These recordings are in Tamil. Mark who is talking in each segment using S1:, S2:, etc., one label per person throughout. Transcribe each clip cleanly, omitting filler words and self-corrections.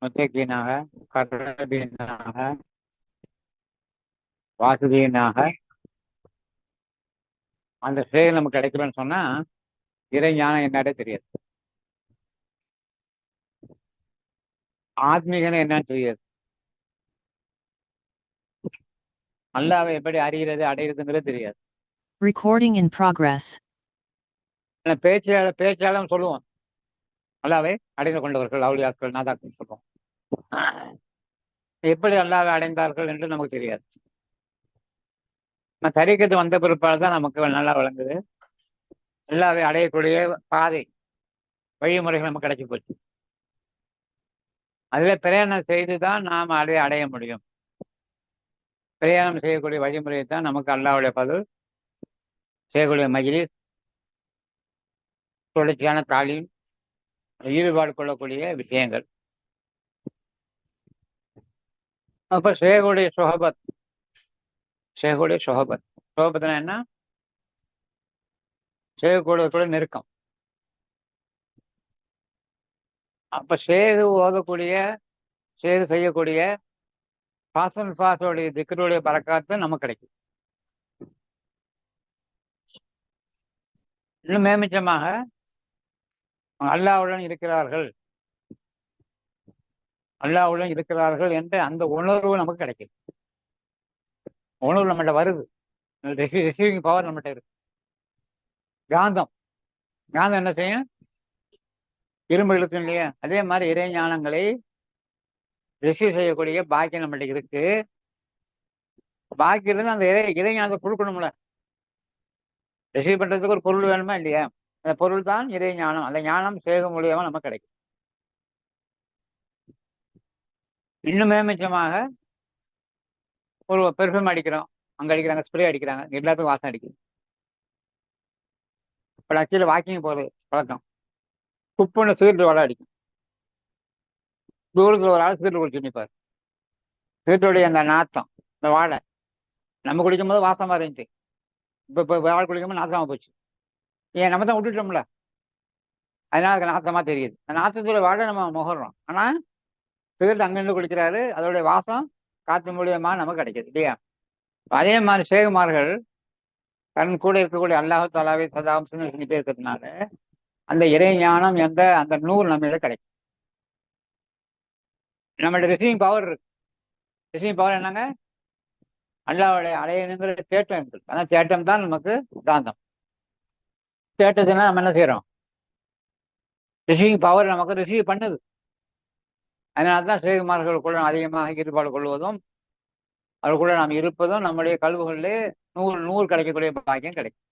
S1: முத்தகீனாக, கர்ரபீனாக, வாசுதீனாக அந்த செயல் நமக்கு கிடைக்கலன்னு சொன்னா இறை ஞானம் என்னடே தெரியாது. ஆத்மீகன்னு என்னன்னு தெரியாது. அல்லாஹ்வை எப்படி அறிகிறது அடையிறதுங்கிறது தெரியாது.
S2: Recording in progress.
S1: பேச்சாளம் சொல்லுவோம் அல்லாஹ்வை அடைந்து கொண்டவர்கள் அவுலியாக்கள் நாதாக்கள் சொல்லுவோம். எப்படி அல்லாஹ்வை அடைந்தார்கள் என்று நமக்கு தெரியாது. தரீக்கத்து வந்த பிற்பாடு தான் நமக்கு நல்லா விளங்குது. அல்லாஹ்வை அடையக்கூடிய பாதை வழிமுறைகள் நமக்கு கிடைச்சி போச்சு. அதுல பிரயாணம் செய்துதான் நாம் அதை அடைய முடியும். பிரயாணம் செய்யக்கூடிய வழிமுறையை தான் நமக்கு அல்லாஹ்வுடைய பதில் செய்யக்கூடிய மஜ்லிஸ், தொடர்ச்சியான தாலீம், ஈடுபாடு கொள்ளக்கூடிய விஷயங்கள். அப்ப ஷேகுடைய சொஹபத், ஷேகுடைய சொஹபத், சொஹபத்னா என்ன? ஷேகுடைய நெருக்கம். அப்ப ஷேகு ஓதக்கூடிய, ஷேகு செய்யக்கூடிய பாசன் பாசோடைய திக்கருடைய பறக்காத்து நமக்கு கிடைக்கும். இன்னும் மேமிச்சமாக அல்லாஹ்வுடன் இருக்கிறார்கள், அல்லாஹ்வுடன் இருக்கிறார்கள் என்ற அந்த உணர்வு நமக்கு கிடைக்கும். உணர்வு நம்மகிட்ட வருது. ரிசீவிங் பவர் நம்மகிட்ட இருக்கு. காந்தம், காந்தம் என்ன செய்யும்? இரும்பு இழுக்கும் இல்லையா? அதே மாதிரி இறை ஞானங்களை ரிசீவ் செய்யக்கூடிய பாக்கியம் நம்மகிட்ட இருக்கு. பாக்கி இருந்து அந்த இறை ஞானத்தை கொடுக்கணும்ல. ரிசீவ் பண்றதுக்கு ஒரு பொருள் வேணுமா இல்லையா? அந்த பொருள் தான் இறை ஞானம். அந்த ஞானம் சேக மூலியமா நமக்கு கிடைக்கும். இன்னும் மேமிச்சமாக ஒரு பெர்ஃப்யூம் அடிக்கிறோம், அங்க அடிக்கிறாங்க, ஸ்ப்ரே அடிக்கிறாங்க, எல்லாத்துக்கும் வாசம் அடிக்குது. இப்போ ஆக்சுவலி வாக்கிங் போகிறது பழக்கம், குப்புன்னு சிகரெட் வலை அடிக்கும். தூரத்தில் ஒரு ஆள் சிகரெட் குடிச்சு நிற்பார். சிகரெட்டுடைய அந்த நாத்தம், இந்த வாழை நம்ம குடிக்கும் போது வாசமாக இருந்துச்சு. இப்போ வாழை குடிக்கும் போது நாத்தமாக போச்சு. ஏன் நம்ம தான் விட்டுட்டோம்ல, அதனால அதுக்கு நாத்தமாக தெரியுது. அந்த நாத்தத்தோட வாழை நம்ம முகர்றோம். ஆனால் சிகரெட் அங்கிருந்து குடிக்கிறாரு, அதோடைய வாசம் காற்று மூலியமா நமக்கு கிடைக்கிது இல்லையா? அதே மாதிரி சேகுமார்கள் தன் கூட இருக்கக்கூடிய அல்லாஹ் தாலாவை சதாம் செஞ்சுட்டே இருக்கிறதுனால அந்த இறை ஞானம் என்ற அந்த நூறு நம்மள கிடைக்கும். நம்மளோட ரிசீவிங் பவர் இருக்கு. ரிசீவிங் பவர் என்னங்க? அல்லாஹ்வுடைய அடையணுங்கிற தேட்டம் இருக்கு. அதான் தேட்டம் தான் நமக்கு காந்தம். தேட்டத்தினா நம்ம என்ன செய்யறோம்? ரிசீவிங் பவர் நமக்கு ரிசீவ் பண்ணுது. அதனால தான் சேகுமார்கள் கூட அதிகமாக ஈடுபாடு கொள்வதும் அவர் கூட நாம் இருப்பதும் நம்முடைய கல்வுகளிலே நூறு கிடைக்கக்கூடிய பாக்கியம் கிடைக்கும்.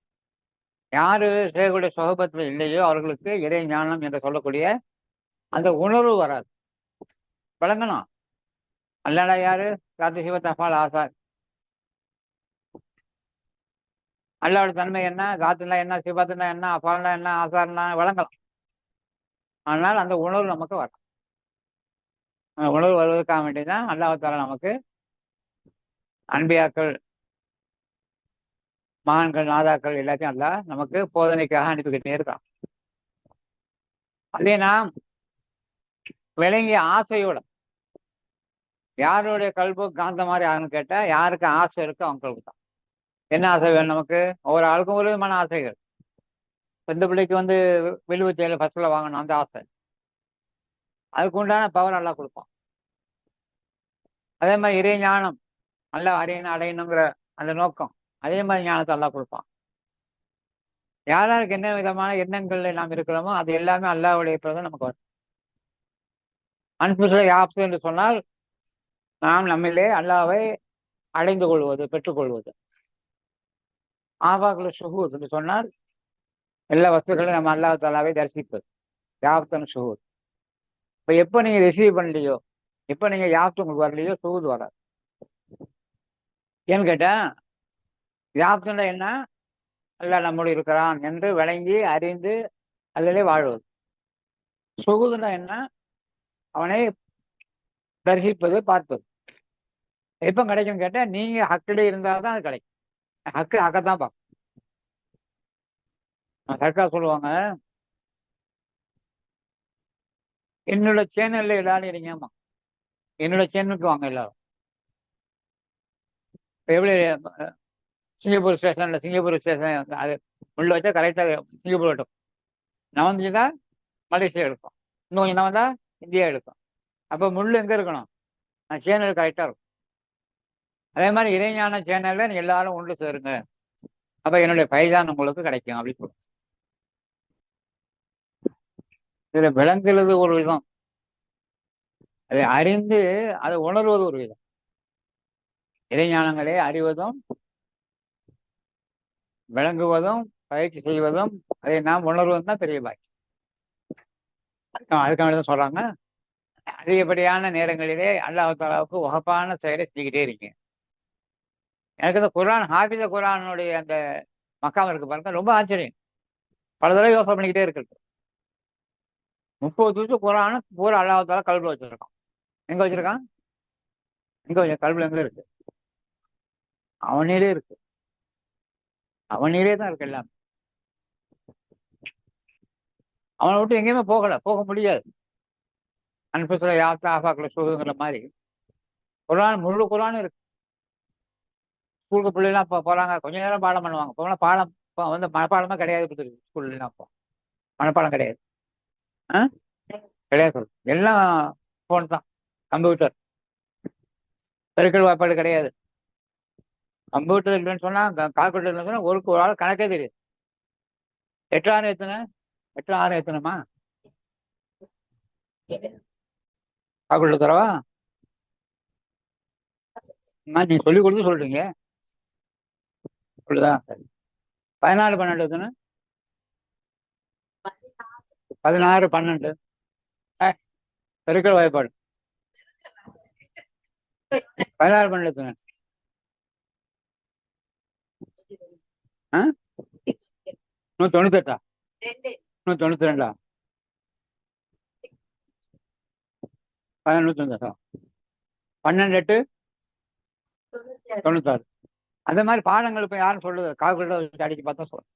S1: யாரு சேகுடைய சொகபத்தில் இல்லையோ அவர்களுக்கு இறை ஞானம் என்று சொல்லக்கூடிய அந்த உணர்வு வராது. விளங்கணும். அல்லாடா யாரு? காத்து சிவத் அஃபால் ஆசார். அல்லாவோட தன்மை என்ன? காத்துனா என்ன? சிவத்துனா என்ன? அஃபால்னா என்ன? ஆசார்னா விளங்கலாம். ஆனால் அந்த உணர்வு நமக்கு வரும். அந்த உணர்வு வருவதற்காக வேண்டியதான் அல்லாஹ்தாலா நமக்கு அன்பியாக்கள், மகான்கள், நாதாக்கள் எல்லாத்தையும் அல்லாஹ் நமக்கு போதனைக்காக அனுப்பிக்கிட்டே இருக்கான். அதே நாம் விளங்கிய ஆசையோட, யாருடைய கல்பு காந்த மாதிரி ஆகுன்னு கேட்டா யாருக்கு ஆசை இருக்கோ அவங்க கல்பு தான். என்ன ஆசை வேணும் நமக்கு? ஒவ்வொரு ஆளுக்கும் ஒரு விதமான ஆசைகள். இந்த பிள்ளைக்கு வில்லுவச்சையில ஃபர்ஸ்ட்ல வாங்கணும் அந்த ஆசை, அதுக்கு உண்டான பவர் நல்லா கொடுப்பான். அதே மாதிரி இறை ஞானம் நல்லா அடையணுங்கிற அந்த நோக்கம், அதே மாதிரி ஞானத்தை நல்லா கொடுப்பான். யாராருக்கு என்ன விதமான எண்ணங்கள்ல நாம் இருக்கிறோமோ அது எல்லாமே அல்லாஹ்வுடைய பிரதம் நமக்கு வரும். அன்புசுல யாப்சு என்று சொன்னால் நாம் நம்மிலே அல்லாஹ்வை அடைந்து கொள்வது, பெற்றுக்கொள்வது. ஆபாக்குல ஷுஹூத் என்று சொன்னால் எல்லா வஸ்துக்களையும் நம்ம அல்லாஹ் தாலாவை தரிசிப்பது, யாப்தன் ஷுஹூத். இப்போ எப்போ நீங்க ரிசீவ் பண்ணலையோ, எப்போ நீங்க யாப்து உங்களுக்கு வரலையோ ஷுஹூத் வராது. ஏன்னு கேட்டா யாப்துன்னா என்ன? அல்லாஹ் நம்மோடு இருக்கிறான் என்று விளங்கி அறிந்து அதிலே வாழ்வது. ஷுஹூத்னா என்ன? அவனை தரிசிப்பது, பார்ப்பது. எப்போ கிடைக்கும் கேட்டா நீங்க ஹக்கிலே இருந்தால் தான் அது கிடைக்கும். ஹக்கத்தான் பார்க்கும். சர்க்கார் சொல்லுவாங்க, என்னோட சேனல்ல எல்லாரும் இருங்கம்மா, என்னோட சேனலுக்கு வாங்க எல்லாரும். இப்போ எப்படி சிங்கப்பூர் ஸ்டேஷன் அது உள்ள வச்சா கரெக்டாக சிங்கப்பூர் எடுக்கும். நவந்துச்சுன்னா மலேசியா எடுக்கும். இன்னும் கொஞ்சம் நவந்தா இந்தியா எடுக்கும். அப்போ முள் எங்கே இருக்கணும்? சேனல் கரெக்டாக இருக்கும். அதே மாதிரி இறைஞான சேனலில் நீ எல்லாரும் ஒன்று சேருங்க. அப்போ என்னுடைய பைதான் உங்களுக்கு கிடைக்கும் அப்படின்னு சொல்லுங்க. இதில் விளங்குறது ஒரு விதம், அதை அறிந்து அதை உணர்வது ஒரு விதம். இறைஞானங்களே அறிவதும் விளங்குவதும் பயிற்சி செய்வதும் அதை நாம் உணர்வதும் தான் பெரிய பாக்கி. அதுக்காக தான் சொல்றாங்க, அதிகப்படியான நேரங்களிலே அல்லாஹ் தஆலாவுக்கு வஹப்பான செயலை செஞ்சுக்கிட்டே இருக்கீங்க. எனக்கு இந்த குர்ஆன் ஹாஃபிஸ குர்ஆனுடைய அந்த மக்காம் இருக்கு பாருங்க, ரொம்ப ஆச்சரியம். பல தடவை யோசனை பண்ணிக்கிட்டே இருக்கிறது. 30 ஜுஸ் குர்ஆன் பூரா அல்லாஹ் தஆலா கல்புல வச்சிருக்கான். எங்க வச்சிருக்கான்? எங்க வச்சு கல்புல எங்க இருக்கு? அவனிலே இருக்கு. அவனிலே தான் இருக்கு எல்லாம். அவனை விட்டு எங்கேயுமே போக முடியாது. அன்புசுர யாத்தா ஆஃபாக்குள்ள சொல்லுங்கிற மாதிரி குர்ஆன் முழு குர்ஆன் இருக்கு. ஸ்கூலுக்கு பிள்ளைலாம் போறாங்க, கொஞ்ச நேரம் பாடம் பண்ணுவாங்க. போனால் பாடம் வந்து மனப்பாடமா கிடையாது. ஸ்கூல்லாம் இப்போ மனப்பாடம் கிடையாது. ஆ கிடையாது. எல்லாம் ஃபோன் தான், கம்ப்யூட்டர். பெருக்கல் வாய்ப்பாடு கிடையாது. கம்ப்யூட்டர் இல்லைன்னு சொன்னா, கால்குலேட்டர் இல்லைன்னு சொன்னா ஒரு ஆள் கணக்கே தெரியுது. 8 6 எத்தனை? 8 6 எத்தனைமா? கால்குலேட்டர் தரவா? நீ சொல்லி கொடுத்து சொல்றீங்க. சொல்லுதா? சரி. 14 12 எத்தனை? 16 12. பெருக்கல் வாய்ப்பாடு 16 12 எத்தனை? 198. 192. 192. 12 8 96. அந்த மாதிரி பாடங்கள் இப்போ யாரும் சொல்லுது? கால்குலேட்டர் வச்சு அடிச்சு பார்த்தா சொல்றேன்.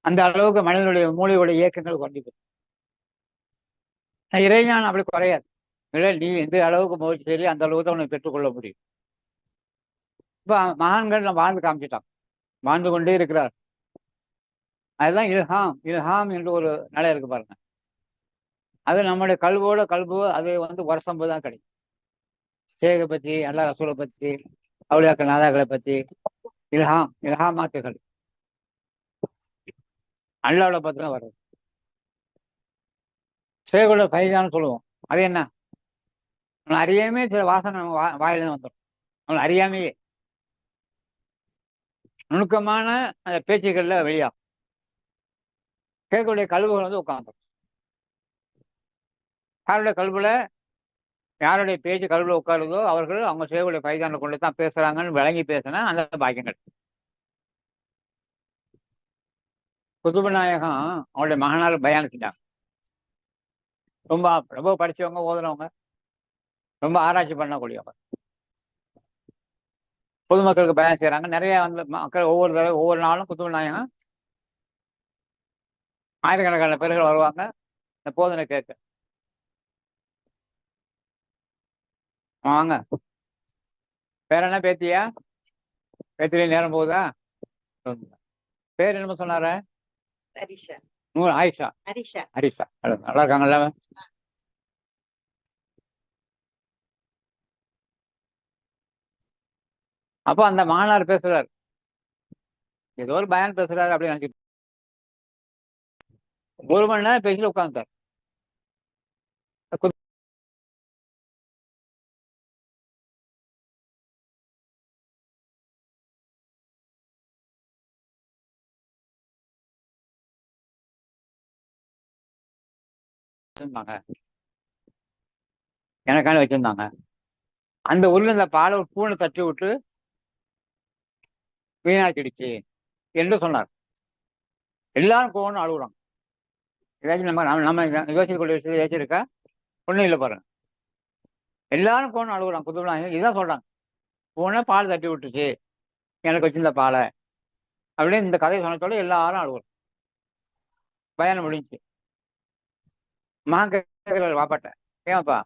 S1: அந்த அளவுக்கு மனிதனுடைய மூளையோட இயக்கங்கள் குறைஞ்சி போகுது. இறைஞானம் அப்படி குறையாது. இல்லை, நீ எந்த அளவுக்கு முயற்சி சரி அந்த அளவுக்கு தான் உனக்கு பெற்றுக்கொள்ள முடியும். இப்போ மகான்கள் நம்ம வாழ்ந்து காமிச்சிட்டான், வாழ்ந்து கொண்டே இருக்கிறார். அதுதான் இல்ஹாம் என்று ஒரு நிலை இருக்கு பாருங்க. அது நம்முடைய கல்பு அது வந்து வருஷம் போது தான் கிடைக்கும். ஷேகை பற்றி, அல்லா ரசூலை பற்றி, அவுலியாக்கள் நாதாக்களை பற்றி இல்ஹாமாத்துகள் அல்லாவோட பற்றி தான் வருது. ஷேகோட ஃபைதான்னு சொல்லுவோம். அது என்ன? அவனை அறியாமே சில வாசனை வாயில வந்துடும். அவனை அறியாமையே நுணுக்கமான அந்த பேச்சுக்கள்ல வெளியாகும். ஷேகுடைய கல்வுகள் வந்து உட்காந்துரும். யாருடைய கல்வில யாருடைய பேச்சு கல்வில உட்காருதோ அவர்கள் அவங்க ஷேகுடைய ஃபைதான கொண்டு தான் பேசுறாங்கன்னு விளங்கி பேசினா அந்த பாக்கியங்கள். குதுபு நாயகம் அவங்களுடைய மகனார் பயான் செஞ்சாங்க. ரொம்ப ரொம்ப படிச்சவங்க, ஓதுனவங்க, ரொம்ப ஆராய்ச்சி பண்ணக்கூடியவங்க. பொதுமக்களுக்கு பயான் செய்யறாங்க. நிறைய வந்து மக்கள் ஒவ்வொரு நாளும் குதுபு நாயகம் ஆயிரக்கணக்கான பேர்கள் வருவாங்க இந்த போதனை கேட்க. வாங்க, பேர் என்ன? பேத்தியா? பேத்திலே நேரம் போகுதா? பேர் என்னமோ சொன்னார? ஆயிஷா. ஹரிஷா. நல்லா இருக்காங்கல்ல? அப்போ அந்த மாணவர் பேசுறாரு, ஏதோ ஒரு பயான் பேசுறாரு அப்படின்னு நினைச்சிட்டு 1 மணி நேரம் பேசிட்டு உட்காந்துட்டார். எனக்கான வச்சிருந்தாங்க. அந்த உள்ள பாலை ஒரு பூனை தட்டி விட்டு வீணாக்கிடுச்சு என்று சொன்னார். எல்லாரும் கோவம்னு அழுகுறாங்க. ஏதாச்சும் நம்ம யோசிக்கக்கூடிய விஷயம் ஏதாச்சும் இருக்கா? ஒன்றும் இல்லை பாருங்க. எல்லாரும் கோவம்னு அழுகுறாங்க. குதுபுநாயகம் இதுதான் சொல்றாங்க, பூனை பால் தட்டி விட்டுச்சு எனக்கு வச்சிருந்த பாலை அப்படின்னு இந்த கதையை சொன்னதோட எல்லாரும் அழுகுறோம். பயணம் முடிஞ்சு மகன் கேட்கிறார் வாப்பாட்ட, ஏன்ப்பா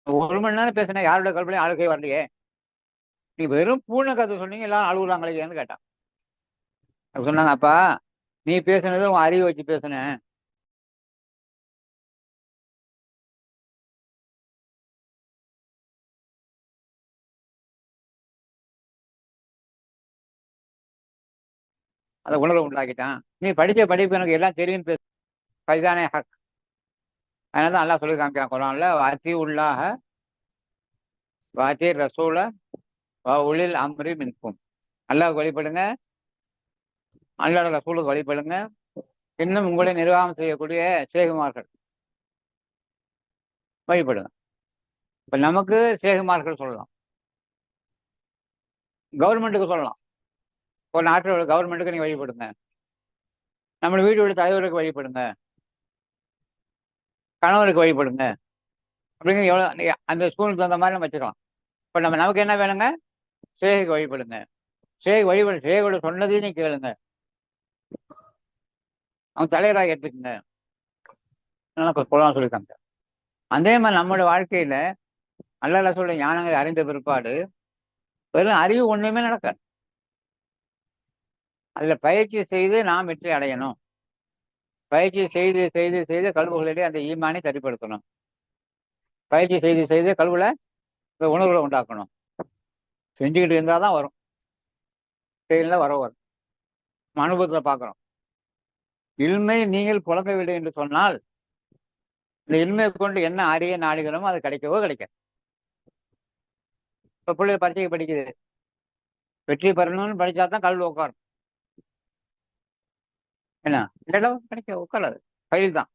S1: 1 மணி நேரம் பேசினேன், யாரோட கல்விலையும் ஆளுக்கே வரலையே. நீ வெறும் பூனை கதை சொன்னீங்க, எல்லாரும் அழுகுறாங்களேன்னு கேட்டான். அப்ப சொன்னாங்க, அப்பா நீ பேசுனது உன் அறிவை வச்சு பேசுனேன். அதை உணர்வு உண்டாக்கிட்டான். நீ படிச்ச படிப்பு எனக்கு எல்லாம் தெரியும் பேசு. பைதானே ஹக். அதனால தான் அல்லாஹ் சொல்லி காமிக்கிறான் குர்ஆன்ல, வாத்தி உள்ளாக வாத்தி ரசூல உளில் அம்ரி மின்கும். அல்லாஹ்வுக்கு வழிபடுங்க, அல்லாஹ்வோட ரசூலுக்கு வழிபடுங்க, இன்னும் உங்களை நிர்வாகம் செய்யக்கூடிய சேகுமார்கள் வழிபடுங்க. இப்ப நமக்கு சேகுமார்கள் சொல்லலாம், கவர்மெண்ட்டுக்கு சொல்லலாம். ஒரு நாட்டோட கவர்மெண்ட்டுக்கு நீங்க வழிபடுங்க, நம்ம வீட்டோட தலைவருக்கு வழிபடுங்க, கணவருக்கு வழிபடுங்க, அப்படிங்கிற எவ்வளோ அந்த ஸ்கூலுக்கு தகுந்த மாதிரி நம்ம வச்சுக்கலாம். இப்போ நமக்கு என்ன வேணுங்க? சேகுக்கு வழிபடுங்க. சேகோட சொன்னதையும் நீ கேளுங்க, அவங்க தலைவராக ஏற்றுக்குங்க. சொல்லியிருக்காங்க. அதே மாதிரி நம்மளோட வாழ்க்கையில அல்லாஹ் ரசூலுடைய ஞானங்களை அறிந்த பிற்பாடு வெறும் அறிவு ஒண்ணுமே நடக்காது. அதுல பயிற்சி செய்து நாம் வெற்றி அடையணும். பயிற்சி செய்து செய்து செய்து கல்விகளிலே அந்த ஈமானை சரிப்படுத்தணும். பயிற்சி செய்து செய்து கல்வில இந்த உணர்வுகளை உண்டாக்கணும். செஞ்சுக்கிட்டு இருந்தால் தான் வரும், செயல்ல வரும். அனுபவத்தில் பார்க்குறோம். இல்மை நீங்கள் புழங்கவில்லை என்று சொன்னால் இந்த இல்மையை கொண்டு என்ன அறிய நாடுகிறோமோ அது கிடைக்கவோ கிடைக்காது. இப்போ பிள்ளைகள் பரீட்சைக்கு படிக்குது, வெற்றி பெறணும்னு படித்தா தான் கல்வி உட்காரும். என்ன இல்லைடா கிடைக்க உட்காராது, ஃபெயில் தான்.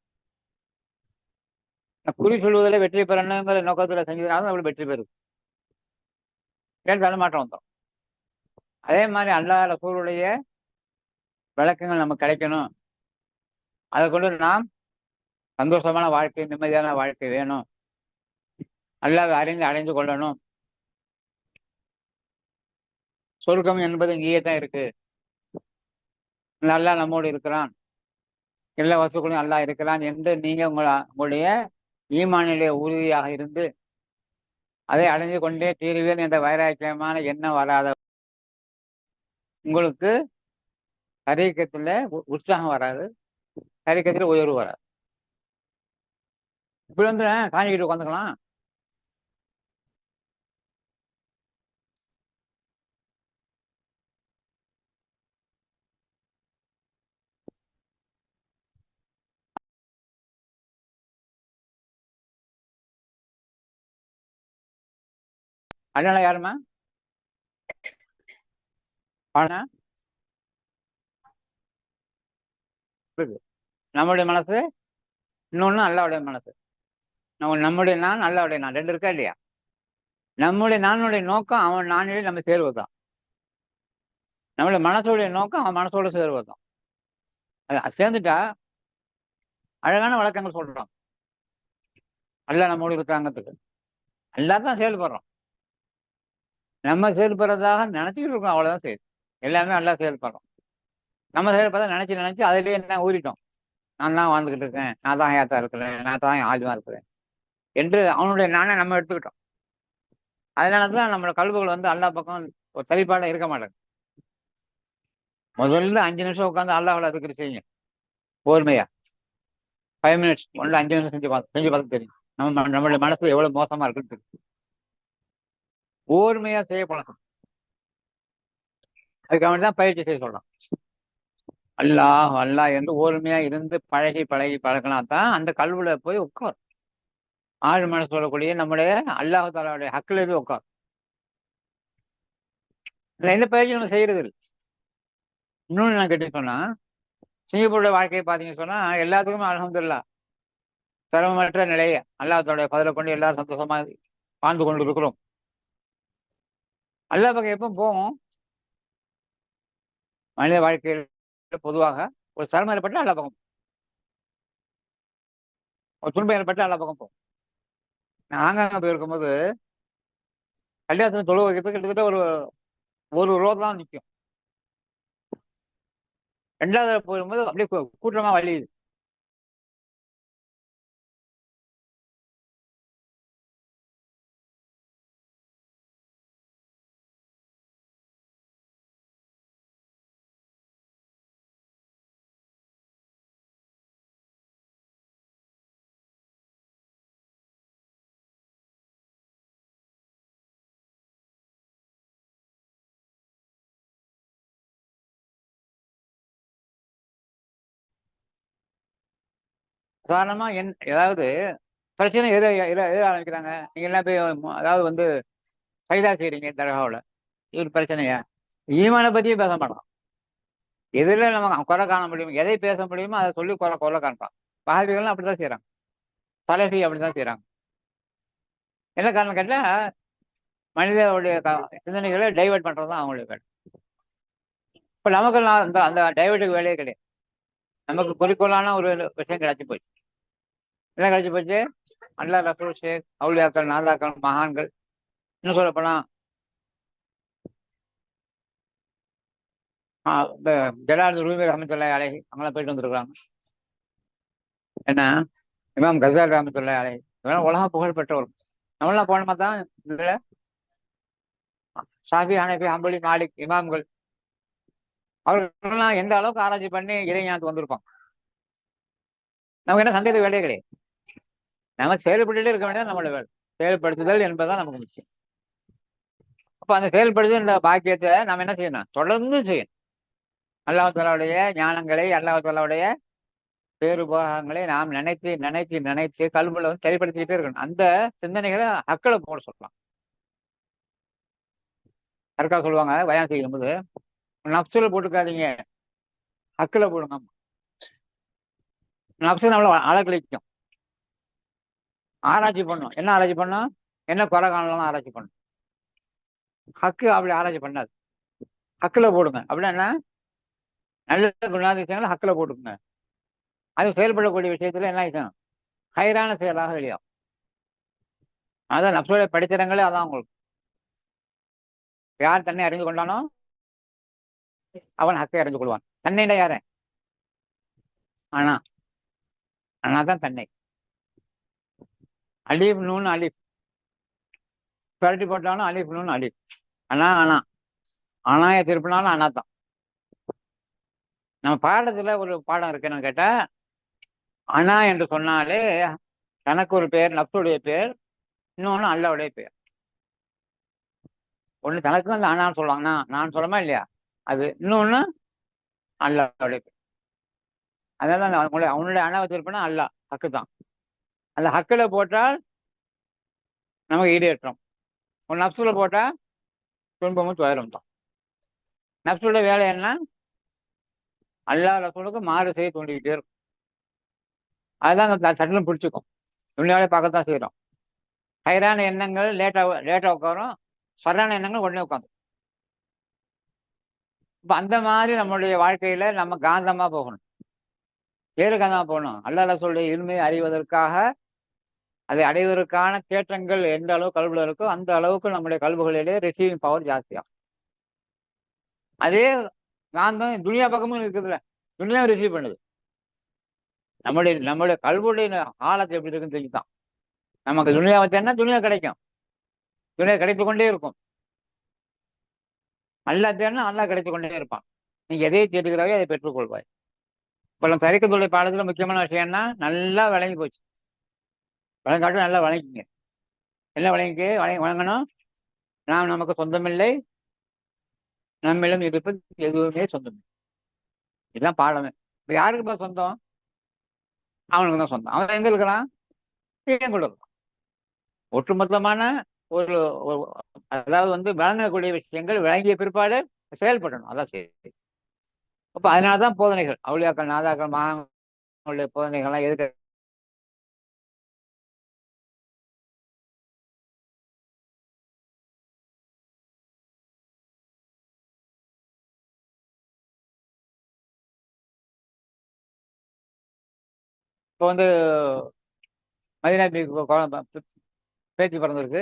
S1: குறி சொல்வதில் வெற்றி பெறணுங்கிற நோக்கத்தில் செஞ்சதுனால அவள் வெற்றி பெறுது. ஏன் தடுமாற்றம் வந்தோம். அதே மாதிரி அல்லாஹ் ரசூலுடைய விளக்கங்கள் நமக்கு கிடைக்கணும். அதை கொண்டு நாம் சந்தோஷமான வாழ்க்கை, நிம்மதியான வாழ்க்கை வேணும். அல்லாஹ்வை அடைந்து கொள்ளணும். சொர்க்கம் என்பது இங்கேயே தான் இருக்கு. அல்லாஹ் நம்மோடு இருக்கிறான், எல்லா வசூக்களையும் அல்லாஹ் இருக்கிறான் என்று நீங்க உங்களுடைய ஈமானிலே உறுதியாக இருந்து அதை அடைந்து கொண்டே தீருவேன் என்ற வைராக்கியமான எண்ணம் வராத உங்களுக்கு தரீக்கத்துல உற்சாகம் வராது, தரீக்கத்துல உயர்வு வராது. இப்படி வந்து காஞ்சிக்கிட்டு உட்காந்துக்கலாம். அதனால யாருமா ஆனா இருக்கு. நம்முடைய மனசு இன்னொன்னு அல்லாவுடைய மனசு. நம்முடைய நான் அல்லாவுடைய நான் ரெண்டு இருக்கா இல்லையா? நம்முடைய நானுடைய நோக்கம் அவன் நானிலே நம்ம சேர்வதுதான். நம்மளுடைய மனசுடைய நோக்கம் அவன் மனசோட சேர்வதுதான். அது சேர்ந்துட்டா அழகான வழக்கங்கள் சொல்றான். அல்லாஹ் நம்மோடு இருக்காங்கிறதுக்கு எல்லாத்தான் செயல்படுறோம். நம்ம செயல்படுறதாக நினைச்சுக்கிட்டு இருக்கோம், அவ்வளவுதான் சரி. எல்லாமே நல்லா செயல்படுறோம். நம்ம செயல்பட நினைச்சு நினைச்சு அதுலேயே என்ன ஊறிட்டோம். நான் தான் வாழ்ந்துகிட்டு இருக்கேன், நான் தான் ஹயாத்தா இருக்கிறேன், நான் தான் ஆழ்வா இருக்கிறேன் என்று அவனுடைய நானே நம்ம எடுத்துக்கிட்டோம். அதனாலதான் நம்மளோட கல்விகள் வந்து அல்லா பக்கம் ஒரு தெளிப்பாட இருக்க மாட்டேங்குது. முதல்ல 5 நிமிஷம் உட்காந்து அல்லாஹ்வுல அதுக்கு செய்யுங்க ஓர்மையா. 5 மினிட்ஸ் ஒன்ல 5 நிமிஷம் செஞ்சு பார்த்து தெரியும் நம்மளுடைய மனசு எவ்வளவு மோசமா இருக்குன்னு. ஓர்மையா செய்ய பழக்கம். அதுக்காக தான் பயிற்சி செய்ய சொல்றோம். அல்லாஹ் அல்லாஹ் என்று ஓர்மையா இருந்து பழகி பழகினா தான் அந்த கல்வில போய் உட்காரும். ஆழ் மனசு சொல்லக்கூடிய நம்முடைய அல்லாஹ் தாலாவுடைய ஹக்கில போய் உட்காரும். எந்த பயிற்சி நம்ம செய்யறது இல்லை. இன்னொன்னு நான் கேட்டு சொன்னா, சிங்கப்பூருடைய வாழ்க்கையை பார்த்தீங்கன்னு சொன்னா எல்லாத்துக்குமே அல்ஹம்துலில்லாஹ் சிரமமற்ற நிலையை அல்லாஹ்வுடைய பதில கொண்டு எல்லாரும் சந்தோஷமா வாழ்ந்து கொண்டு இருக்கிறோம். அல்லாஹ் பக்கம் எப்போ போவோம்? மனித வாழ்க்கையில் பொதுவாக ஒரு சிரமம் ஏற்பட்டு அல்லாஹ் பக்கம், ஒரு துன்பம் ஏற்பட்டு அல்லாஹ் பக்கம் போகும். நாங்க அங்கே போயிருக்கும்போது கல்யாணத்தில் தொழுவ வைக்கிறது கிட்டத்தட்ட ஒரு ரோ தான் நிற்கும். 2வது போகும்போது அப்படியே கூட்டமா வழியுது. உதாரணமா ஏதாவது பிரச்சனை எதிர ஆரம்பிக்கிறாங்க. நீங்க எல்லாம் போய் அதாவது வந்து சைதா செய்றீங்க தர்காவுல, இது ஒரு பிரச்சனையா? ஈமானை பத்தியும் பேச மாட்டான். எதுல நம்ம குறை காண முடியும், எதை பேச முடியுமோ அதை சொல்லி குறை காண்பான். வஹாபிகள்லாம் அப்படித்தான் செய்யறாங்க, சலஃபி அப்படித்தான் செய்யறாங்க. என்ன காரணம் கேட்டா, மனிதனுடைய சிந்தனைகளை டைவெர்ட் பண்றதுதான் அவங்களுடைய வேலை. இப்ப நமக்கு அந்த அந்த டைவெர்ட்டுக்கு வேலையே கிடையாது. நமக்கு குறிக்கோளான ஒரு விஷயம் கிடைச்சி போச்சு. என்ன கிடைச்சி போச்சு? அல்லாஹ், ரசூல், ஷேக், அவுலியாக்கள், நாதாக்கள், மகான்கள், இன்னும் சொல்ல போனா இந்த ஜலால் ரூமி ரஹமத்துல்லாஹி அலைஹி அவங்களாம் போயிட்டு வந்துருக்காங்க. என்ன இமாம் கசால் ரஹமத்துல்லாஹி அலைஹி இவெல்லாம் உலகம் புகழ் பெற்றவர். நம்மளாம் போனோமா தான் இதுல ஷாஃபி, ஹனஃபி, ஹம்பலி, மாலிக் இமாம்கள் அவர்களெல்லாம் எந்த அளவுக்கு ஆராய்ச்சி பண்ணி இறைஞானத்துக்கு வந்திருப்பாங்க. நமக்கு என்ன சந்தேக வேலையே கிடையாது. நம்ம செயல்பட்டுட்டே இருக்க வேண்டியது நம்மளோட வேலை. செயல்படுத்துதல் என்பதுதான் நமக்கு முக்கியம். அப்ப அந்த செயல்படுதல் என்ற பாக்கியத்தை நம்ம என்ன செய்யணும்? தொடர்ந்து செய்யணும். அல்லாஹ் தஆலாவுடைய ஞானங்களை, அல்லாஹ் தஆலாவுடைய பேருபகாரங்களை நாம் நினைத்து நினைத்து நினைத்து கல்வில வந்து சரிப்படுத்திக்கிட்டே இருக்கணும். அந்த சிந்தனைகளை ஹக்களை போட சொல்லலாம். யாருக்கா சொல்லுவாங்க பயான் செய்யும்போது, நப்சுல போட்டுக்காதீங்க, ஹக்குல போடுங்க. நப்சு நம்மள அலக்கழிக்கும். ஆராய்ச்சி பண்ணும். என்ன ஆராய்ச்சி பண்ணும்? என்ன குறை காணலாம் ஆராய்ச்சி பண்ணும். ஹக்கு அப்படி ஆராய்ச்சி பண்ணாது. ஹக்குல போடுங்க. அப்படின்னா நல்ல குணாதிசயங்களை ஹக்குல போட்டுக்குங்க. அது செயல்படக்கூடிய விஷயத்துல என்ன ஆயிடும்? ஹைரான செயலாக வெளியாகும். அதான் நப்சுடைய படித்திறங்களே அதான் உங்களுக்கு. யார் தன்னை அறிந்து கொண்டானோ அவன் ஹக்கை அறிந்து கொள்வான். தன்னைண்டா யாரு? ஆனா தான் தன்னை. அலீஃப் நூன் அலீஃப் பரட்டி போட்டாலும் அலீஃப் நூன் அலீஃப். ஆனா ஆனாய திருப்பினாலும் ஆனா தான். நம்ம பாடத்துல ஒரு பாடம் இருக்குன்னு கேட்டா, அனா என்று சொன்னாலே தனக்கு ஒரு பேர், நப்சுடைய பேர், இன்னொன்னு அல்லாவுடைய பேர். ஒண்ணு தனக்கு வந்து அனான்னு சொல்லுவாங்க, நான் சொல்லமா இல்லையா, அது. இன்னொன்னு அல்லாவுடைய பேர். அதனால அவனுடைய அணாவை திருப்பினா அல்லா ஹக்கு தான். அந்த ஹக்குல போட்டால் நமக்கு ஈடேற்றம். ஒரு நப்சுல போட்டா துன்பமும் துயரம் தான். நப்சுடைய வேலை என்ன? அல்லாஹ் ரசூலுக்கு மாறு செய்ய தோண்டிக்கிட்டே இருக்கும். அதுதான் அந்த சட்டிலும் பிடிச்சிக்கும். துணியாவே பார்க்கத்தான் செய்யறோம். ஹைரான எண்ணங்கள் லேட்டா உட்காரும், சரான எண்ணங்கள் உடனே உட்காந்து. இப்ப அந்த மாதிரி நம்மளுடைய வாழ்க்கையில நம்ம காந்தமா போகணும். வேறு காந்தமா போகணும். அல்லாஹ் ரசூலுடைய இல்மை அறிவதற்காக, அதை அடைவதற்கான தேற்றங்கள் எந்த அளவு கல்வில இருக்கோ அந்த அளவுக்கு நம்முடைய கல்விகளிலே ரிசீவிங் பவர் ஜாஸ்தியாகும். அதே காந்தம் துனியா பக்கமும் இருக்குதுல்ல, துனியாவும் ரிசீவ் பண்ணுது. நம்முடைய கல்வியுடைய ஆழத்தை எப்படி இருக்குன்னு தெரிஞ்சுதான். நமக்கு துனியாவை தேடினா துனியா கிடைக்கும். துனியா கிடைத்து கொண்டே இருக்கும். அல்லா தேடினா அல்லா கிடைத்து கொண்டே இருப்பான். நீங்க எதையை தேடுகிறாவே அதை பெற்றுக்கொள்வாய். இப்போ நம்ம தரிக்கத்துடைய பாடத்துல முக்கியமான விஷயம்னா நல்லா விளங்கி போச்சு. வழங்காட்டும் நல்லா வழங்கிங்க. என்ன வழங்கணும்? நாம் நமக்கு சொந்தமில்லை, நம்மிடம் இருப்பது எதுவுமே சொந்தமில்லை. இதுதான் பாடமே. இப்ப யாருக்கு சொந்தம்? அவனுக்கு தான் சொந்தம். அவன் எங்க இருக்கிறான்? என் கூட இருக்கான். ஒட்டுமொத்தமான ஒரு அதாவது வந்து வழங்கக்கூடிய விஷயங்கள் விளங்கிய பிற்பாடு செயல்படணும். அதான் சரி. அப்ப அதனாலதான் போதனைகள், அவுலியாக்கள், நாதாக்கள், மகான்களுடைய போதனைகள்லாம் எதுக்கு? இப்போ வந்து மதினா பேச்சு பிறந்திருக்கு,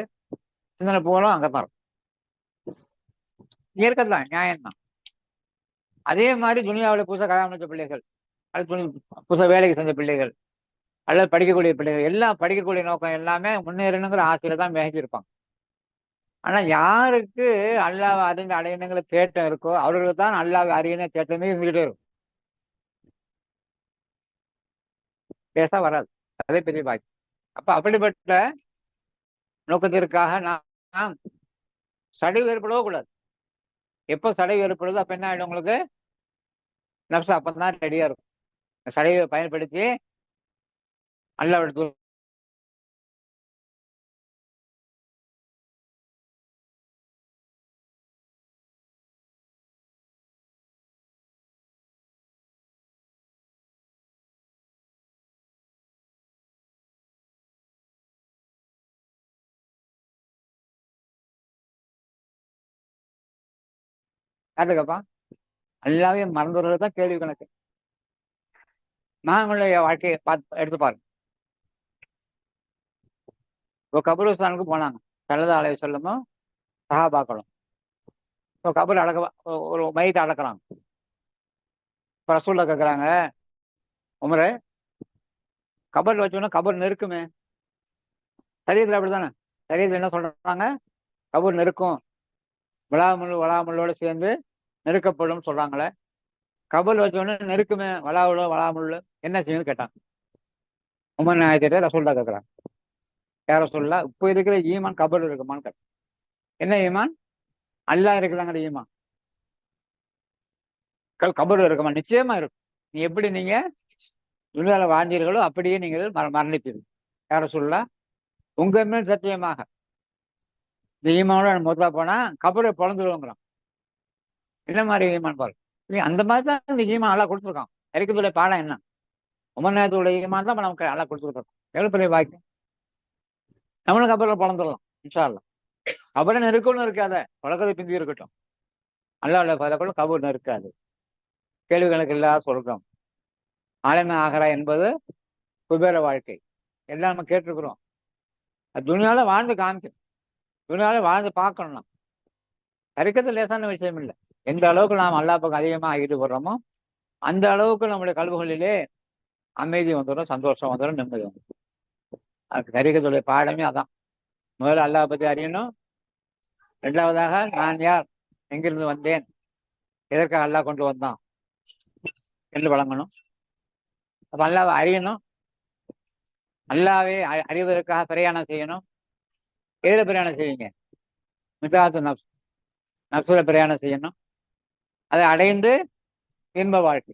S1: சிந்தனை போகலும் அங்கதான் இருக்கும். இயற்கைதான், நியாயம்தான். அதே மாதிரி துனியாவில் புதுசாக கல்யாணம் முடிச்ச பிள்ளைகள், அது புதுசாக வேலைக்கு செஞ்ச பிள்ளைகள், அல்லது படிக்கக்கூடிய பிள்ளைகள் எல்லாம் படிக்கக்கூடிய நோக்கம் எல்லாமே முன்னேறணுங்கிற ஆசையில தான் மேகிருப்பாங்க. ஆனா யாருக்கு அல்லாஹ் அறிந்த அடையணுங்கிற தேட்டம் இருக்கோ அவர்களுக்கு தான் அல்லாஹ் அறியணும் தேட்டமே இருந்துகிட்டே இருக்கும். பேசா வராது. அதே பெரிய பாக்கி. அப்ப அப்படிப்பட்ட நோக்கத்திற்காக நாம் சடைவு ஏற்படவோ கூடாது. எப்போ சடைவு ஏற்படுதோ அப்ப என்ன ஆயிடும்? உங்களுக்கு நப்சு அப்பதான் ரெடியா இருக்கும். சடைவை பயன்படுத்தி அல்லாஹ்விடத்தில் யாருக்கப்பா அல்லாவே மறந்துடுறது தான் கேள்வி கணக்கு. நாங்களுடைய வாழ்க்கையை பார்த்து எடுத்து பாருங்க. இப்போ கபருஸ்தானுக்கு போனாங்க ஸல்லல்லாஹு அலைஹி வஸல்லம் சஹாபாக்களும். இப்போ கபர் ஒரு மையத்தை அடக்குறாங்க. இப்போ ரசூலுல்லாஹ் கேட்குறாங்க, உமரே கபர் வச்சோன்னா கபர் நெருக்குமே. சரீரத்தில் அப்படிதானே? சரீரத்தில் என்ன சொல்றாங்க? கபர் நெருக்கும், வளாமுள்ளோட சேர்ந்து நெருக்கப்படும் சொல்றாங்களே. கபர் வச்சோன்னு நெருக்குமே, வளாமுள்ளு என்ன செய்யணும்னு கேட்டாங்க. உமர் நாயகத்தை ரசூலுல்லாஹ் கேட்குறாங்க, யார் ரசூலுல்லாஹ் இப்போ இருக்கிற ஈமான் கபர் இருக்குமான்னு கேட்டாங்க. என்ன ஈமான்? அல்லாஹ் இருக்கிறாங்கிற ஈமான். கபர் இருக்குமா? நிச்சயமா இருக்கும். நீ எப்படி நீங்க துனியாவில் வாழ்ந்தீர்களோ அப்படியே நீங்கள் மரணிப்பீர்கள். யார் ரசூலுல்லாஹ்? உங்க மேல் சத்தியமாக இந்த ஈமானோட மொத்தா போனா கபரை பொழந்துருவோங்கிறான். என்ன மாதிரி ஈமான் பாரு. அந்த மாதிரி தான் இந்த ஈமான் நல்லா கொடுத்துருக்கான். இறக்கத்துடைய பாடம் என்ன? உமர் நாயகத்துடைய ஈமான் தான் நமக்கு நல்லா கொடுத்துருக்கோம். எவ்வளவு பெரிய வாய்ப்பு. நம்மளும் கபரில் பொழந்துடலாம் இன்ஷா அல்லாஹ். கபரை நெருக்கம்னு இருக்காத, உலகத்தை பிந்தி இருக்கட்டும். அல்லாஹ்வுடைய பதக்குள்ள கபர் இருக்காது. கேள்வி கணக்கு இல்லாத சொர்க்கம். ஆலமே ஆகரா என்பது குபேர வாழ்க்கை. எல்லாம் நம்ம கேட்டிருக்கிறோம். அது துனியால வாழ்ந்து காமிக்கணும், துனியால வாழ்ந்து பார்க்கணும்னா. தரிக்கத்து லேசான விஷயம் இல்லை. எந்த அளவுக்கு நாம் அல்லாஹ் பக்கம் அதிகமாக ஈடுபடுறோமோ அந்த அளவுக்கு நம்முடைய கல்விகளிலே அமைதி வந்துடும், சந்தோஷம் வந்துடும், நிம்மதி வந்துடும். அதுக்கு தரிக்கத்துடைய பாடமே அதான். முதல்ல அல்லாஹ் பற்றி அறியணும். ரெண்டாவதாக நான் யார், எங்கிருந்து வந்தேன், எதற்காக அல்லாஹ் கொண்டு வந்தான் என்று வழங்கணும். அப்ப அல்லாஹ்வை அறியணும். அல்லாஹ்வை அறிவதற்காக பிரயாணம் செய்யணும். எதிர பிரயாணம் செய்யுங்க? மிதாத்து நப்சுல பிரயாணம் செய்யணும். அதை அடைந்து இன்ப வாழ்க்கை.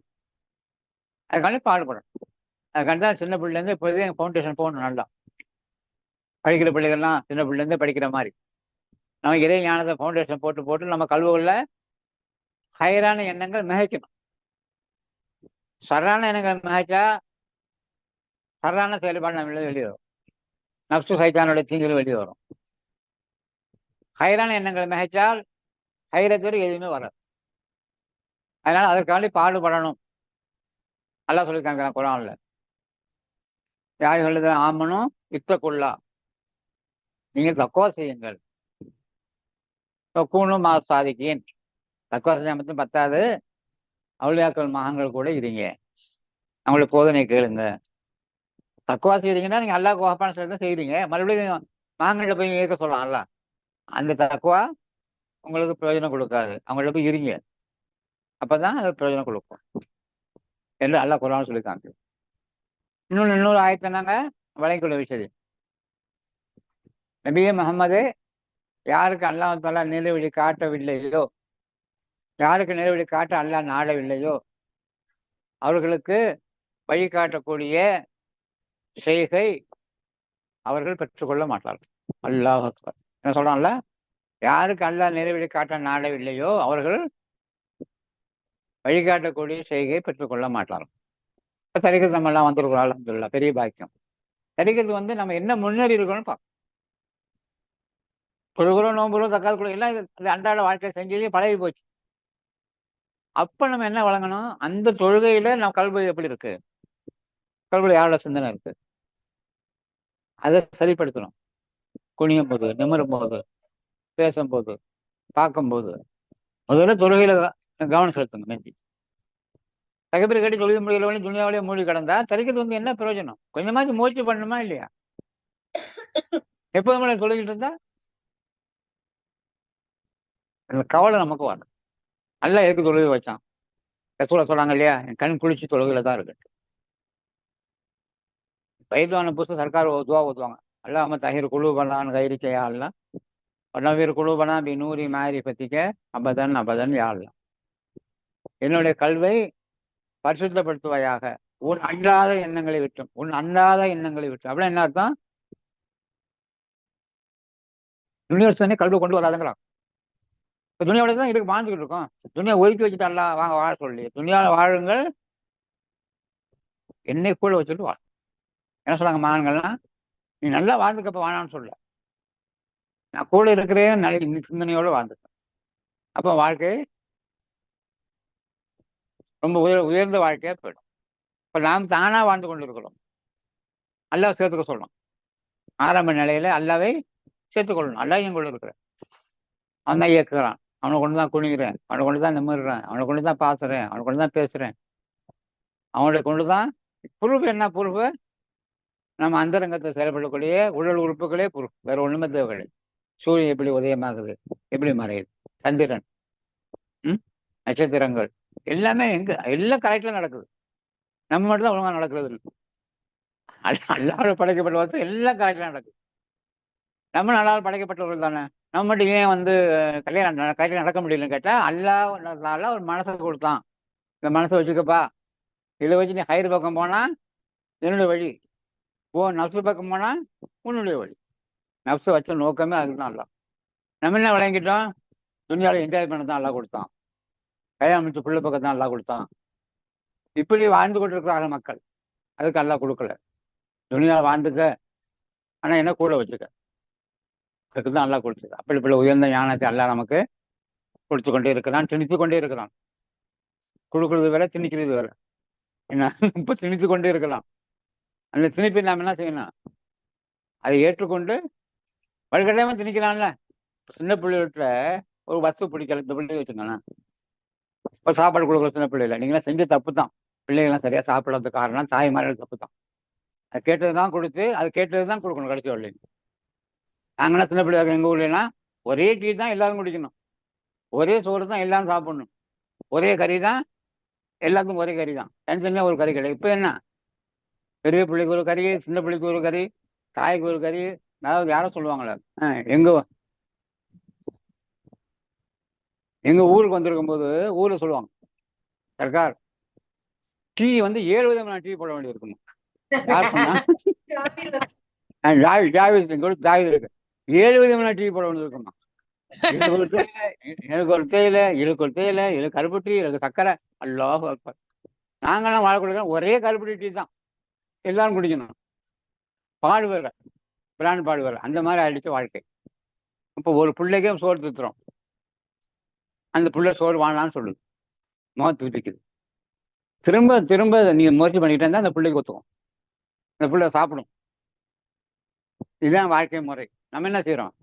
S1: அதுக்காண்டி பாடுபடணும். அதுக்காண்டி தான் சின்ன பிள்ளைலேருந்து இப்போதே எங்கள் ஃபவுண்டேஷன் போகணும். நல்லா படிக்கிற பிள்ளைகள்லாம் சின்ன பிள்ளைலேருந்து படிக்கிற மாதிரி நம்ம இறை ஞானத்தை ஃபவுண்டேஷன் போட்டு போட்டு நம்ம கல்விகளில் ஹையரான எண்ணங்கள் மிகைக்கணும். சரான எண்ணங்கள் மிகைச்சா சரான செயல்பாடு நம்ம வெளியே வரும். நப்சு சைத்தானுடைய தீங்குகள் வெளியே வரும். ஹையரான எண்ணங்கள் மிகைச்சால் ஹைரத்தோடு எதுவுமே வராது. அதனால அதற்காண்டி பாடுபடணும். நல்லா சொல்லியிருக்காங்க குர்ஆன்ல, யார் சொல்லுது? ஆமனும் இத்தக்குள்ளா, நீங்கள் தக்குவா செய்யுங்கள். கூணும் மா சாதிக்கேன். தக்குவா செஞ்சா மட்டும் பத்தாது, அவுலியாக்கள் மகான்கள் கூட இருங்க, அவங்களோட போதனை கேளுங்க. தக்குவா செய்றீங்கன்னா நீங்க அல்லாஹ் கோஹப்பான சொல்லி தான் செய்றீங்க. மறுபடியும் மகான்களை போய் ஏற்க சொல்லலாம். அல்ல அந்த தக்குவா உங்களுக்கு பிரயோஜனம் கொடுக்காது. அவங்கள்ட்ட போய் இருங்க, அப்பதான் அது பிரயோஜனம் கொடுக்கும் என்று அல்லாஹ் குர்ஆன் சொல்லியிருக்காங்க. இன்னொரு ஆயத்தை நாங்க வழங்கிக்கொள்ள விஷயம், நபியே முஹம்மதே, யாருக்கு அல்லாஹ் தஆலா நேர்வழி காட்டவில்லையோ, யாருக்கு நேர்வழி காட்ட அல்லாஹ் நாடவில்லையோ அவர்களுக்கு வழிகாட்டக்கூடிய செய்கை அவர்கள் பெற்றுக்கொள்ள மாட்டார்கள். அல்லாஹ் அக்பர். என்ன சொல்றான்ல, யாருக்கு அல்லாஹ் நேர்வழி காட்ட நாடவில்லையோ அவர்கள் வழிகாட்டக்கூடிய செய்கை பெற்றுக்கொள்ள மாட்டார்கள். தரிக்கிறது நம்ம எல்லாம் வந்திருக்கிறோம். அல்ஹம்துலில்லாஹ், பெரிய பாக்கியம். தரிக்கிறது நம்ம என்ன முன்னேறி இருக்கணும்னு பார்க்கணும். தொழுகிறோம், நோம்புறோம், தக்கால் கூட எல்லாம் இது அன்றாட வாழ்க்கை செஞ்சு பழகி போச்சு. அப்ப நம்ம என்ன வழங்கணும்? அந்த தொழுகையில நம்ம கல்வி எப்படி இருக்கு, கல்வியில் யாரோட சிந்தனை இருக்கு, அதை சரிப்படுத்தணும். குனியும் போது, நிமிரும் போது, பேசும்போது, பார்க்கும்போது முதல்ல தொழுகையில கவனம் செலுத்துங்க. நன்றி. தகப்பீர் கட்டி தொழுக முடியல, துணியாவிலேயே மூழ்கி கிடந்தா தரிக்கிறது என்ன பிரயோஜனம்? கொஞ்சமாச்சும் முயற்சி பண்ணணுமா இல்லையா? எப்போதுமே தொழுகிட்டு இருந்தா கவலை நமக்கு வரும். அல்லாஹ் எதுக்கு தொழுகை வச்சான்? ரசூலுல்லாஹ் சொல்றாங்க இல்லையா, என் கண் குளிச்சு தொழுகையில தான் இருக்கு. வயதான புதுசு சர்க்கார் துவா ஊத்துவாங்க, அல்லாஹ் தஹீர் குலூபனான் கைரிக்க யா அல்லாஹ் வனவீர் குலூபனா பி நூரி மாரிஃபத்திக அபதன் அபதன் யா அல்லாஹ். என்னுடைய கல்வை பரிசுத்தப்படுத்துவாயாக, உன் அல்லாத எண்ணங்களை விட்டும், உன் அல்லாத எண்ணங்களை விட்டும். அப்படின்னா என்ன அர்த்தம்? யூனிவர்ஸ் தானே கல்வி கொண்டு வராதுங்களா? இப்போ துணியாவோட தான் இருக்கு, வாழ்ந்துக்கிட்டு இருக்கோம். துணியா ஒதுக்கி வச்சுட்டு அல்ல வாங்க வாழ சொல்லி, துணியாவில் வாழுங்கள் என்னை கூட வச்சுட்டு வாழ். என்ன சொல்லாங்க மகான்கள்லாம்? நீ நல்லா வாழ்ந்துக்கப்ப வாழான்னு சொல்ல, நான் கூட இருக்கிறேன் நல்ல சிந்தனையோடு வாழ்ந்துட்டேன். அப்போ வாழ்க்கை ரொம்ப உயர்ந்த வாழ்க்கையா போயிடும். இப்போ நாம் தானாக வாழ்ந்து கொண்டு இருக்கிறோம். அல்லாஹ் சேர்த்துக்க சொல்லணும். ஆரம்ப நிலையில அல்லாவை சேர்த்துக்கொள்ளணும். அல்லாஹ் என் கூட இருக்கிறேன், அவன் தான் இயக்குறான், அவனை கொண்டு தான் குனிகிறேன், அவனை கொண்டு தான் நிமிடுறேன், அவனை கொண்டு தான் பாசுறேன், அவனை கொண்டு தான் பேசுறேன், அவனை கொண்டு தான். பொறுப்பு என்ன? பொறுப்பு நம்ம அந்தரங்கத்தை செயல்படக்கூடிய உடல் உறுப்புகளே பொறுப்பு, வேற ஒண்ணுமே தேவையில்லை. சூரியன் எப்படி உதயமாகுது, எப்படி மறையுது, சந்திரன், நட்சத்திரங்கள் எல்லாமே எல்லாம் கரெக்டாக நடக்குது. நம்ம மட்டும் தான் ஒழுங்கா நடக்கிறது இல்லை. அல்லாஹ் படைக்கப்பட்ட வசதி எல்லாம் கரெக்டாக நடக்குது. நம்ம நல்லால் படைக்கப்பட்டவர்கள் தானே. நம்ம மட்டும் ஏன் கல்யாணம் கரெக்டாக நடக்க முடியலன்னு கேட்டால், அல்லாஹ் ஒரு மனசை கொடுத்தான். இந்த மனசை வச்சுக்கப்பா, இதை வச்சு நீ ஹைர் பக்கம் போனா என்னுடைய வழி, நப்சு பக்கம் போனா உன்னுடைய வழி. நப்சை வச்ச நோக்கமே அதுதான். அல்ல நம்ம என்ன விளங்கிட்டோம்? துணியாவில் என்ஜாய் பண்ண தான் எல்லாம் கொடுத்தான், கல்யாணம் முடிச்ச பிள்ளை பக்கம் தான் எல்லாம் கொடுத்தான். இப்படி வாழ்ந்து கொண்டிருக்கிறாங்க மக்கள். அதுக்கு எல்லாம் கொடுக்கல. துணியாவில் வாழ்ந்துக்க, ஆனால் என்ன கூட வச்சுக்க, அதுக்கு தான் எல்லாம் கொடுத்துக்க. அப்படி உயர்ந்த ஞானத்தை எல்லாம் நமக்கு கொடுத்து கொண்டே இருக்கிறான், திணித்து கொண்டே இருக்கிறான். கொடுக்கறது வேற, திணிக்கிறது வேற. என்ன இப்போ திணித்து கொண்டே இருக்கலாம். அந்த திணிப்பை நாம் என்ன செய்யணும்? அதை ஏற்றுக்கொண்டு வழிகட்டாயமா திணிக்கலாம்ல. சின்ன பிள்ளைகிட்ட ஒரு வஸ்து பிடிக்கல, இந்த பிள்ளைங்க வச்சுக்கோங்களேன், இப்போ சாப்பாடு கொடுக்குற சின்ன பிள்ளைல நீங்களாம் செஞ்ச தப்பு தான். பிள்ளைகள்லாம் சரியா சாப்பிடாத காரணம் தாய்மார்கள் தப்பு தான். அது கேட்டது தான் கொடுத்து, அது கேட்டது தான் கொடுக்கணும். கடைசி வரல நாங்களாம் சின்ன பிள்ளைங்க எங்கள் ஊர்லாம் ஒரே டீ தான் எல்லாரும் குடிக்கணும், ஒரே சோறு தான் எல்லாரும் சாப்பிடணும், ஒரே கறி தான் எல்லாத்துக்கும், ஒரே கறி தான், தனித்தனியாக ஒரு கறி கிடையாது. இப்போ என்ன, பெரிய பிள்ளைக்கு ஒரு கறி, சின்ன பிள்ளைக்கு ஒரு கறி, தாய்க்கு ஒரு கறி. அதாவது யாரும் சொல்லுவாங்களே, எங்க ஊருக்கு வந்திருக்கும் போது ஊர்ல சொல்லுவாங்க, சர்க்கார் டீ 7 விதமான டீ போட வேண்டியது இருக்குமா? யார் சொன்னா? ஜாவி இருக்கு, 7 விதமான டீ போட வேண்டியது இருக்குமா? எனக்கு ஒரு தேயிலை, இதுக்கு ஒரு தேயிலை, இது கருப்பு டீ, எனக்கு சர்க்கரை. அல்லாஹ் அக்பர். நாங்கெல்லாம் வாழக்கூடிய ஒரே கருப்பு டீ தான் எல்லாரும் குடிக்கணும். பால் வேற, பிராண்ட் பால் வேற. அந்த மாதிரி ஆயிடுச்சு வாழ்க்கை. இப்போ ஒரு பிள்ளைக்கே சோறு தித்துறோம், அந்த பிள்ளை சோறு வாழலான்னு சொல்லுது, முகத்து விட்டுக்குது. திரும்ப திரும்ப நீங்க முயற்சி பண்ணிக்கிட்டே இருந்தா அந்த பிள்ளைக்கு ஒத்துக்கும், அந்த பிள்ளை சாப்பிடும். இதுதான் வாழ்க்கை முறை. நம்ம என்ன செய்யறோம்?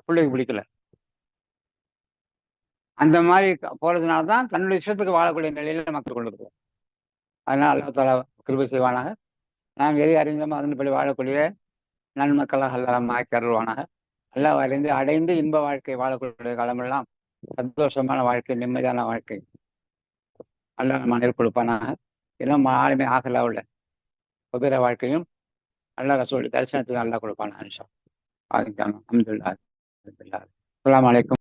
S1: பிள்ளைக்கு பிடிக்கல, அந்த மாதிரி போறதுனால தான் தன்னுடைய இஷ்டத்துக்கு வாழக்கூடிய நிலையில மக்கள் கொண்டு இருக்கிறோம். அதனால அல்லாஹ் தஆலா கிருபை செய்வானாக. நாம் எதை அறிந்தோமோ அதன்படி வாழக்கூடிய நன்மக்களாக அல்லாஹ் ஆக்கி அருள்வானாக. அல்லாஹ் அடைந்து இன்ப வாழ்க்கை வாழக்கூடிய காலமெல்லாம் சந்தோஷமான வாழ்க்கை, நிம்மதியான வாழ்க்கை அல்லாஹ் நம்ம ஏற்படுப்பானாக. இன்னும் ஆளுமே ஆகல உள்ள குதிரை வாழ்க்கையும் அல்லாஹ் ரசூல் தரிசனத்துக்கு அல்லாஹ் கொடுப்பானா. இன்ஷா அல்லாஹ். அல்ஹம்துலில்லாஹ். அஸ்ஸலாமு அலைக்கும்.